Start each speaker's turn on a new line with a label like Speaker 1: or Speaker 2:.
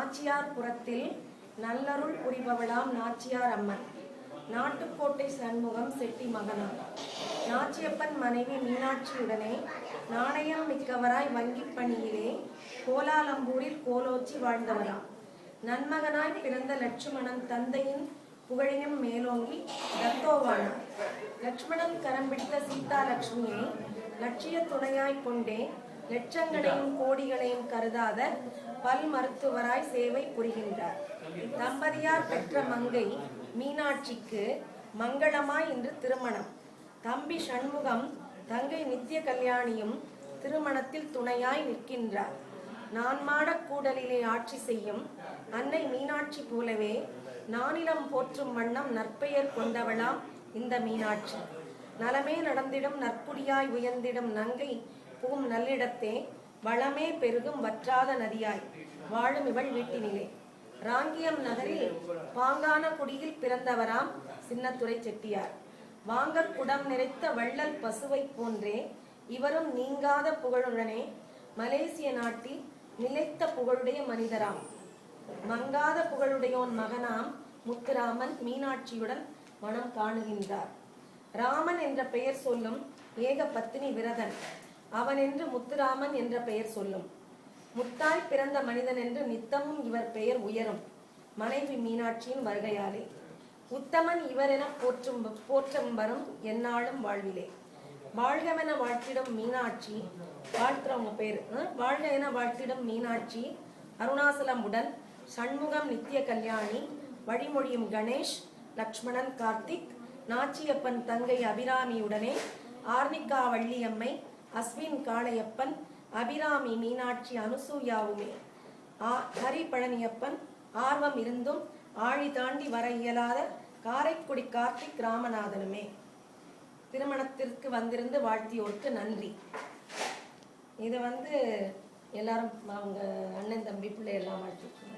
Speaker 1: நாச்சியார்புரத்தில் நல்லருள் புரிபவளாம் நாச்சியார் அம்மன். நாட்டுக்கோட்டை சண்முகம் செட்டி மகனார். நாச்சியப்பன் மனைவி மீனாட்சியுடனே நாணயம் மிக்கவராய் வங்கிப் பணியிலே கோலாலம்பூரில் கோலோச்சி வாழ்ந்தவராம். நன்மகனாய் பிறந்த லட்சுமணன் தந்தையின் புகழினும் மேலோங்கி தத்தோவானார். லட்சுமணன் கரம் பிடித்த சீதா லட்சுமியை லட்சிய துணையாய் கொண்டே லட்சங்களையும் கோடிகளையும் கருதாத பல் மருத்துவராய் சேவை புரிகின்றார். தம்பதியார் பெற்ற மங்கை மீனாட்சிக்கு மங்களமாய் இன்று திருமணம். தம்பி சண்முகம் தங்கை நித்திய கல்யாணியும் திருமணத்தில் துணையாய் நிற்கின்றார். நான்மாடக் கூடலிலே ஆட்சி செய்யும் அன்னை மீனாட்சி போலவே நானிலம் போற்றும் வண்ணம் நற்பெயர் கொண்டவளாம் இந்த மீனாட்சி. நலமே நடந்திடும் நற்குடியாய் உயர்ந்திடும் நங்கை பூம் நல்லிடத்தே வளமே பெருகும் வற்றாத நதியாய் வாழும் இவள் வீட்டினிலே. ராங்கியம் நகரில் பாங்கான குடியில் பிறந்தவராம் சின்னத்துரை செட்டியார். வாங்கற் குடம் நிறைத்த வள்ளல் பசுவை போன்றே இவரும் நீங்காத புகழுடனே மலேசிய நாட்டில் நிலைத்த புகழுடைய மனிதராம். மங்காத புகழுடையோன் மகனாம் முத்துராமன் மீனாட்சியுடன் மனம் காணுகின்றார். ராமன் என்ற பெயர் சொல்லும் ஏக பத்தினி விரதன். அவன் என்று முத்துராமன் என்ற பெயர் சொல்லும். முத்தாய் பிறந்த மனிதன் என்று நித்தமும் இவர் பெயர் உயரும் மனைவி மீனாட்சியின் வருகையாலே. உத்தமன் இவர் என போற்றும் வரும் எந்நாளும் வாழ்விலே. வாழ்கவென வாழ்த்திடும் மீனாட்சி வாழ்த்துறவங்க பேரு வாழ்க என வாழ்த்திடும் மீனாட்சி அருணாசலமுடன் சண்முகம் நித்திய கல்யாணி வழிமொழியும் கணேஷ் லக்ஷ்மணன் கார்த்திக் நாச்சியப்பன் தங்கை அபிராமியுடனே ஆர்னிகா வள்ளியம்மை அஸ்வின் காளையப்பன் அபிராமி மீனாட்சி அனுசூயாவுமே ஹரி பழனியப்பன் ஆர்வம் இருந்தும் ஆழி தாண்டி வர இயலாத காரைக்குடி கார்த்திக் ராமநாதனுமே. திருமணத்திற்கு வந்திருந்து வாழ்த்தியோருக்கு நன்றி. இதை எல்லாரும் அவங்க அண்ணன் தம்பி பிள்ளை எல்லாம் வாழ்த்திருக்காங்க.